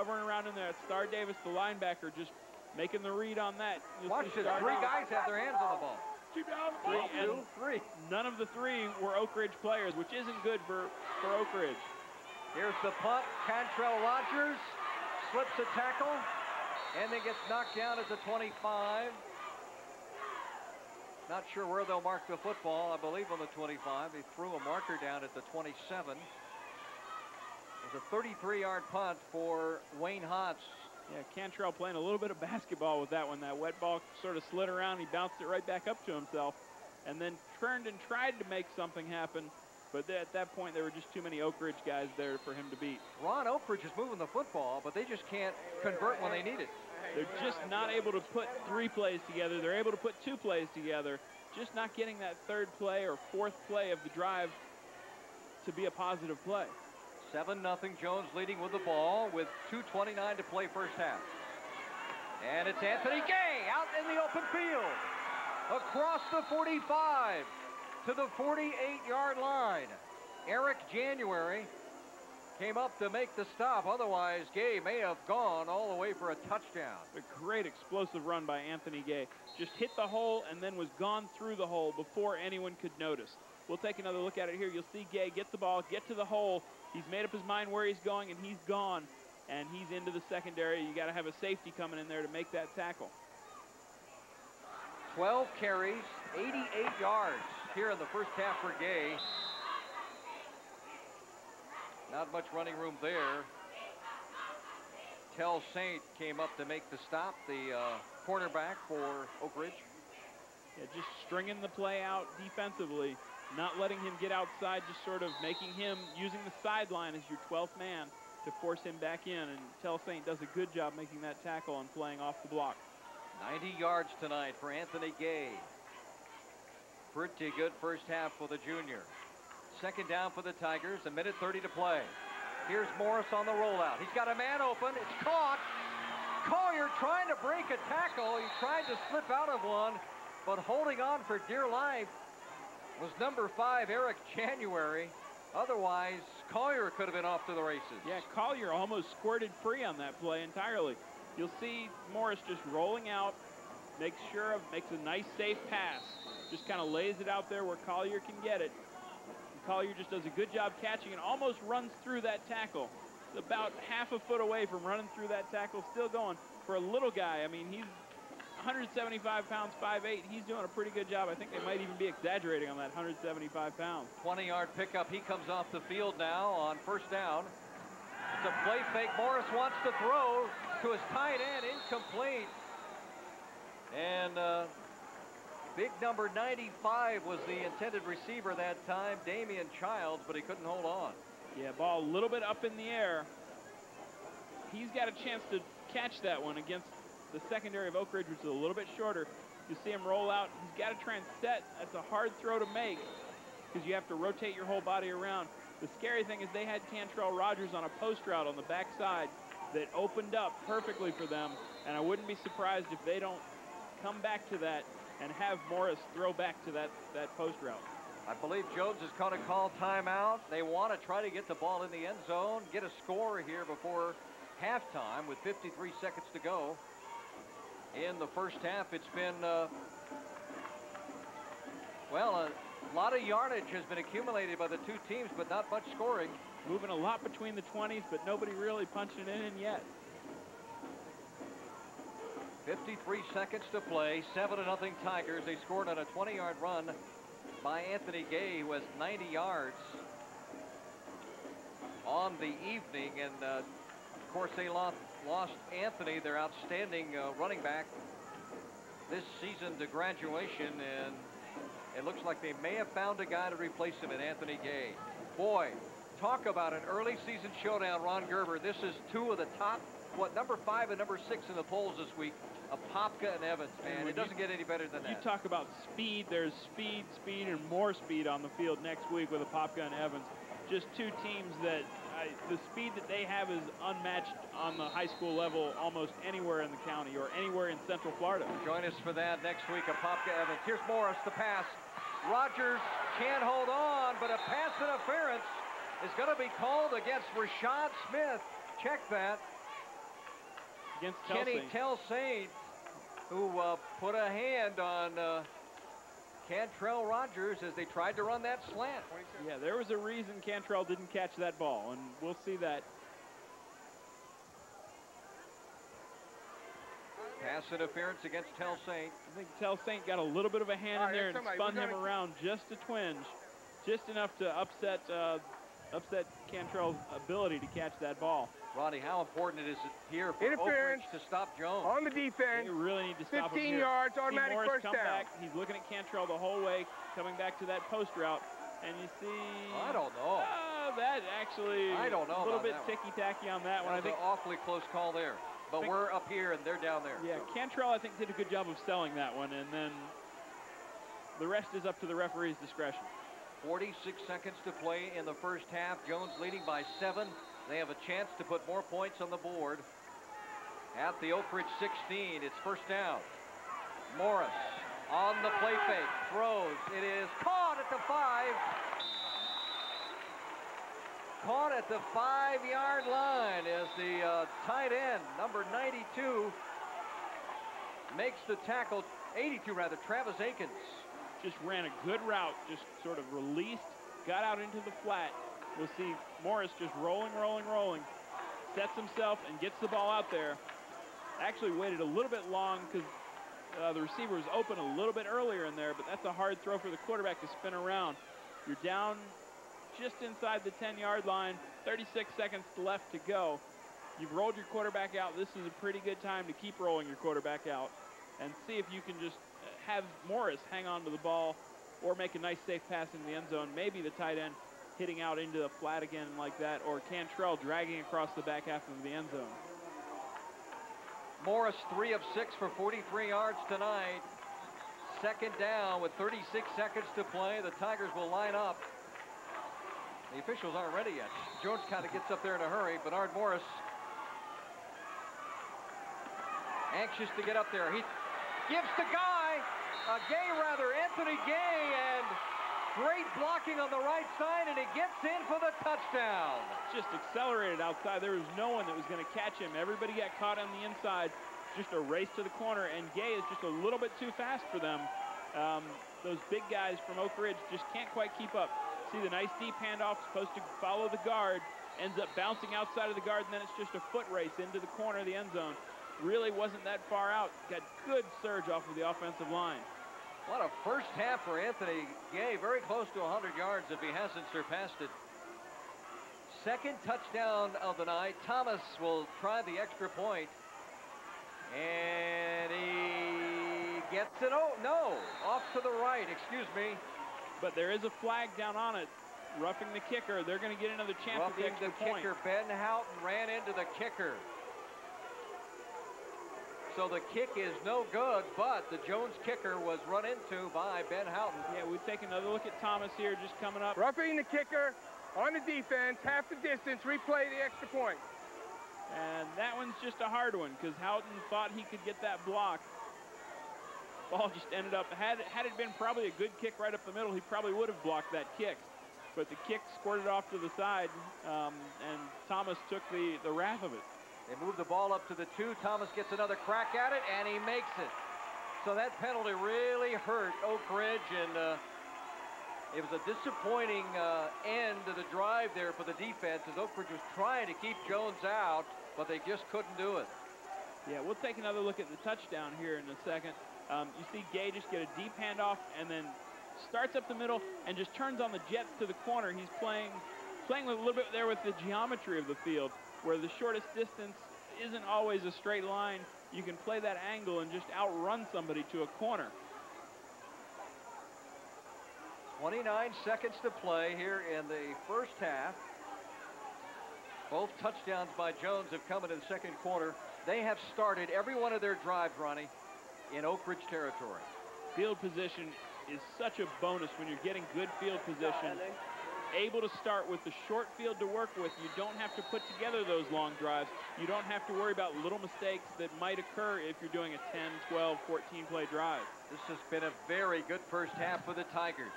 hovering around in there. Star Davis, the linebacker, just making the read on that. Watch this. 3 guys have their hands on the ball. Three. None of the 3 were Oak Ridge players, which isn't good for Oak Ridge. Here's the punt. Cantrell Rogers slips a tackle and then gets knocked down at the 25. Not sure where they'll mark the football. I believe on the 25. They threw a marker down at the 27. It's a 33-yard punt for Wayne Hotz. Yeah, Cantrell playing a little bit of basketball with that one. That wet ball sort of slid around. He bounced it right back up to himself and then turned and tried to make something happen. But at that point, there were just too many Oak Ridge guys there for him to beat. Ron Oak Ridge is moving the football, but they just can't convert when they need it. They're just not able to put 3 plays together. They're able to put 2 plays together, just not getting that 3rd play or 4th play of the drive to be a positive play. 7-0, Jones leading with the ball with 2:29 to play first half. And it's Anthony Gay out in the open field. Across the 45 to the 48-yard line. Eric January came up to make the stop. Otherwise, Gay may have gone all the way for a touchdown. A great explosive run by Anthony Gay. Just hit the hole and then was gone through the hole before anyone could notice. We'll take another look at it here. You'll see Gay get the ball, get to the hole. He's made up his mind where he's going, and he's gone. And he's into the secondary. You got to have a safety coming in there to make that tackle. 12 carries, 88 yards here in the first half for Gay. Not much running room there. Tell Saint came up to make the stop, the cornerback for Oak Ridge. Yeah, just stringing the play out defensively, not letting him get outside, just sort of making him, using the sideline as your 12th man to force him back in. And Tell Saint does a good job making that tackle and playing off the block. 90 yards tonight for Anthony Gay. Pretty good first half for the junior. 2nd down for the Tigers, 1:30 to play. Here's Morris on the rollout. He's got a man open. It's caught. Collier trying to break a tackle. He tried to slip out of one, but holding on for dear life was number 5, Eric January. Otherwise, Collier could have been off to the races. Yeah, Collier almost squirted free on that play entirely. You'll see Morris just rolling out, makes a nice safe pass. Just kind of lays it out there where Collier can get it. And Collier just does a good job catching and almost runs through that tackle. It's about half a foot away from running through that tackle, still going. For a little guy, I mean, he's 175 pounds, 5'8". He's doing a pretty good job. I think they might even be exaggerating on that 175 pounds. 20-yard pickup. He comes off the field now on first down. It's a play fake. Morris wants to throw to his tight end. Incomplete. And big number 95 was the intended receiver that time, Damian Childs, but he couldn't hold on. Yeah, ball a little bit up in the air. He's got a chance to catch that one against the secondary of Oak Ridge, which is a little bit shorter. You see him roll out. He's got to try and set. That's a hard throw to make because you have to rotate your whole body around. The scary thing is they had Cantrell Rogers on a post route on the backside that opened up perfectly for them, and I wouldn't be surprised if they don't come back to that and have Morris throw back to that post route. I believe Jones has caught a call timeout. They want to try to get the ball in the end zone, get a score here before halftime with 53 seconds to go. In the first half, it's been, well, a lot of yardage has been accumulated by the two teams, but not much scoring. Moving a lot between the 20s, but nobody really punching it in yet. 53 seconds to play, 7-0 Tigers. They scored on a 20-yard run by Anthony Gay, who has 90 yards on the evening. And, of course, they lost Anthony, their outstanding running back, this season to graduation. And it looks like they may have found a guy to replace him in Anthony Gay. Boy, talk about an early season showdown, Ron Gerber. This is two of the top, number 5 and number 6 in the polls this week. Apopka and Evans, man. It doesn't get any better than that. You talk about speed. There's speed, and more speed on the field next week with Apopka and Evans. Just two teams that the speed that they have is unmatched on the high school level almost anywhere in the county or anywhere in Central Florida. Join us for that next week, Apopka Evans. Here's Morris, the pass. Rogers can't hold on, but a pass interference is going to be called against Rashad Smith. Check that. against Kenny Tell-Saint, who put a hand on Cantrell Rogers as they tried to run that slant. Yeah, there was a reason Cantrell didn't catch that ball, and we'll see that. Pass interference against Tell-Saint. I think Tell-Saint got a little bit of a hand in there and spun him around just a twinge, just enough to upset Cantrell's ability to catch that ball. Ronnie, how important it is here for Oak Ridge to stop Jones? On the defense. They really need to stop him 15 here. yards, automatic first down. Back. He's looking at Cantrell the whole way, coming back to that post route. And you see... I don't know. That actually... I don't know a little bit about ticky-tacky on that one. I think an awfully close call there. But we're up here and they're down there. Yeah, so. Cantrell, I think, did a good job of selling that one. And then the rest is up to the referee's discretion. 46 seconds to play in the first half. Jones leading by 7. They have a chance to put more points on the board. At the Oak Ridge 16, it's first down. Morris on the play fake, throws. It is caught at the 5. Caught at the 5-yard line as the tight end, number 92, makes the tackle. 82 rather, Travis Akins. Just ran a good route, just sort of released, got out into the flat. We'll see Morris just rolling, sets himself and gets the ball out there. Actually waited a little bit long because the receiver was open a little bit earlier in there, but that's a hard throw for the quarterback to spin around. You're down just inside the 10-yard line, 36 seconds left to go. You've rolled your quarterback out. This is a pretty good time to keep rolling your quarterback out and see if you can just have Morris hang on to the ball or make a nice safe pass into the end zone. Maybe the tight end hitting out into the flat again like that, or Cantrell dragging across the back half of the end zone. Morris 3 of 6 for 43 yards tonight. Second down with 36 seconds to play. The Tigers will line up. The officials aren't ready yet. Jones kind of gets up there in a hurry. Bernard Morris anxious to get up there. He gives to Anthony Gay, and great blocking on the right side, and he gets in for the touchdown. Just accelerated outside. There was no one that was going to catch him. Everybody got caught on the inside. Just a race to the corner, and Gay is just a little bit too fast for them. Those big guys from Oak Ridge just can't quite keep up. See the nice deep handoff, supposed to follow the guard, ends up bouncing outside of the guard, and then it's just a foot race into the corner of the end zone. Really wasn't that far out. Got good surge off of the offensive line. What a first half for Anthony Gay. Very close to 100 yards if he hasn't surpassed it. Second touchdown of the night. Thomas will try the extra point. And he gets it. Oh, no. Off to the right. Excuse me. But there is a flag down on it. Roughing the kicker. They're going to get another chance at the extra point. Kicker. Ben Houghton ran into the kicker. So the kick is no good, but the Jones kicker was run into by Ben Houghton. Yeah, we take another look at Thomas here, just coming up. Roughing the kicker on the defense, half the distance, replay the extra point. And that one's just a hard one because Houghton thought he could get that block. Ball just ended up, had it been probably a good kick right up the middle, he probably would have blocked that kick. But the kick squirted off to the side, and Thomas took the wrath of it. They move the ball up to the 2. Thomas gets another crack at it, and he makes it. So that penalty really hurt Oak Ridge, and it was a disappointing end to the drive there for the defense as Oak Ridge was trying to keep Jones out, but they just couldn't do it. Yeah, we'll take another look at the touchdown here in a second. You see Gay just get a deep handoff and then starts up the middle and just turns on the jets to the corner. He's playing with a little bit there with the geometry of the field, where the shortest distance isn't always a straight line. You can play that angle and just outrun somebody to a corner. 29 seconds to play here in the first half. Both touchdowns by Jones have come in the second quarter. They have started every one of their drives, Ronnie, in Oak Ridge territory. Field position is such a bonus when you're getting good field position. Able to start with the short field to work with. You don't have to put together those long drives. You don't have to worry about little mistakes that might occur if you're doing a 10, 12, 14 play drive. This has been a very good first half for the Tigers.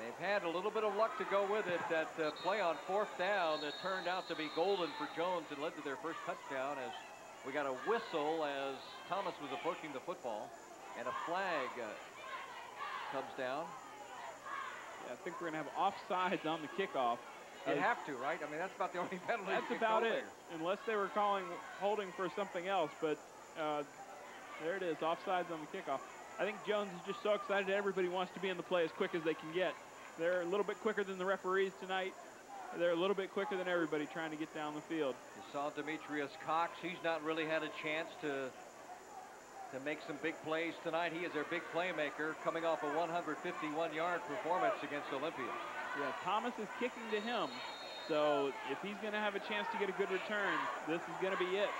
They've had a little bit of luck to go with it. That play on 4th down that turned out to be golden for Jones and led to their first touchdown, as we got a whistle as Thomas was approaching the football, and a flag comes down. Yeah, I think we're going to have offsides on the kickoff. You'd have to, right? I mean, that's about the only penalty. That's about it, unless they were holding for something else. But there it is, offsides on the kickoff. I think Jones is just so excited that everybody wants to be in the play as quick as they can get. They're a little bit quicker than the referees tonight. They're a little bit quicker than everybody trying to get down the field. You saw Demetrius Cox. He's not really had a chance to make some big plays tonight. He is their big playmaker, coming off a 151-yard performance against Olympia. Yeah, Thomas is kicking to him. So if he's going to have a chance to get a good return, this is going to be it.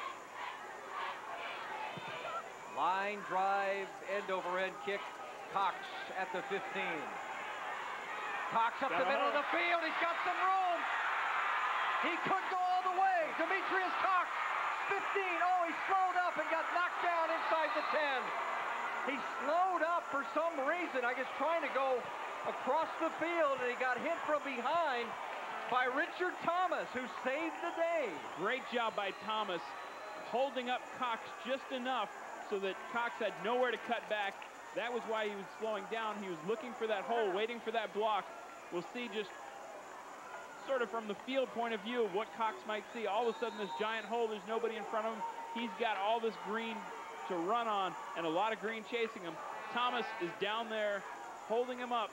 Line drive, end-over-end kick. Cox at the 15. Cox up the middle of the field. He's got some room. He could go all the way. Demetrius Cox, 15. Oh, he slowed up and got knocked down inside the 10. He slowed up for some reason. I guess trying to go across the field, and he got hit from behind by Richard Thomas, who saved the day. Great job by Thomas, holding up Cox just enough so that Cox had nowhere to cut back. That was why he was slowing down. He was looking for that hole, waiting for that block. We'll see just sort of from the field point of view what Cox might see. All of a sudden, this giant hole, there's nobody in front of him. He's got all this green to run on and a lot of green chasing him. Thomas is down there holding him up,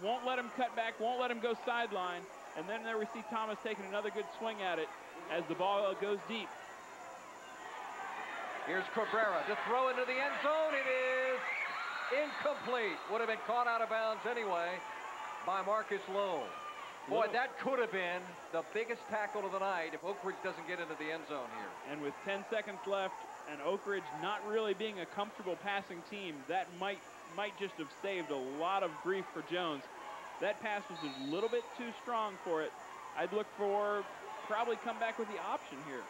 won't let him cut back, won't let him go sideline. And then there we see Thomas taking another good swing at it as the ball goes deep. Here's Cabrera to throw into the end zone. It is incomplete. Would have been caught out of bounds anyway by Marcus Lowe. Boy, that could have been the biggest tackle of the night if Oak Ridge doesn't get into the end zone here. And with 10 seconds left and Oak Ridge not really being a comfortable passing team, that might just have saved a lot of grief for Jones. That pass was a little bit too strong for it. I'd look for probably come back with the option here.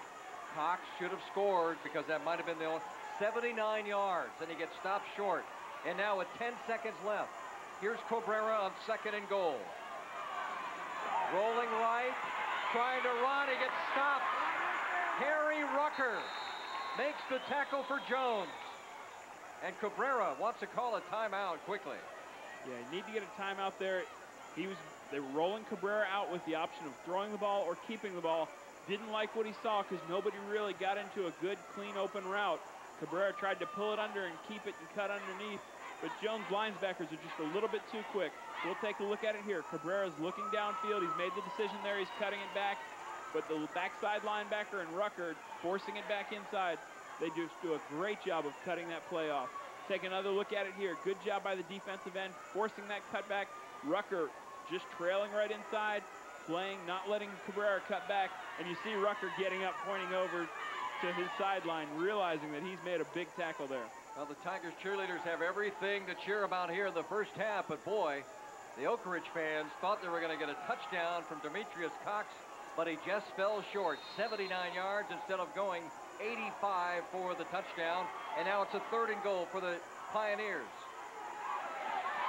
Cox should have scored because that might have been the only 79 yards, and he gets stopped short. And now with 10 seconds left, here's Cabrera on 2nd and goal. Rolling right, trying to run, he gets stopped. Harry Rucker makes the tackle for Jones. And Cabrera wants to call a timeout quickly. Yeah, you need to get a timeout there. They were rolling Cabrera out with the option of throwing the ball or keeping the ball. Didn't like what he saw because nobody really got into a good, clean, open route. Cabrera tried to pull it under and keep it and cut underneath, but Jones' linebackers are just a little bit too quick. We'll take a look at it here. Cabrera's looking downfield. He's made the decision there. He's cutting it back, but the backside linebacker and Rucker forcing it back inside. They just do a great job of cutting that play off. Take another look at it here. Good job by the defensive end, forcing that cutback. Rucker just trailing right inside, playing, not letting Cabrera cut back. And you see Rucker getting up, pointing over to his sideline, realizing that he's made a big tackle there. Well, the Tigers cheerleaders have everything to cheer about here in the first half, but boy, the Oak Ridge fans thought they were going to get a touchdown from Demetrius Cox, but he just fell short. 79 yards instead of going 85 for the touchdown. And now it's a 3rd and goal for the Pioneers.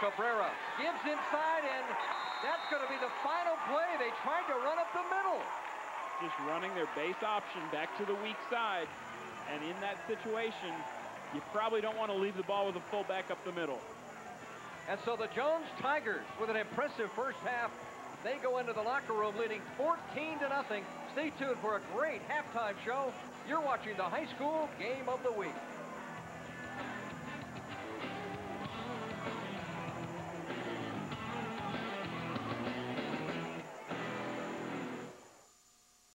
Cabrera gives inside, and that's going to be the final play. They tried to run up the middle. Just running their base option back to the weak side. And in that situation, you probably don't want to leave the ball with a fullback up the middle. And so the Jones Tigers, with an impressive first half, they go into the locker room leading 14-0. Stay tuned for a great halftime show. You're watching the High School Game of the Week.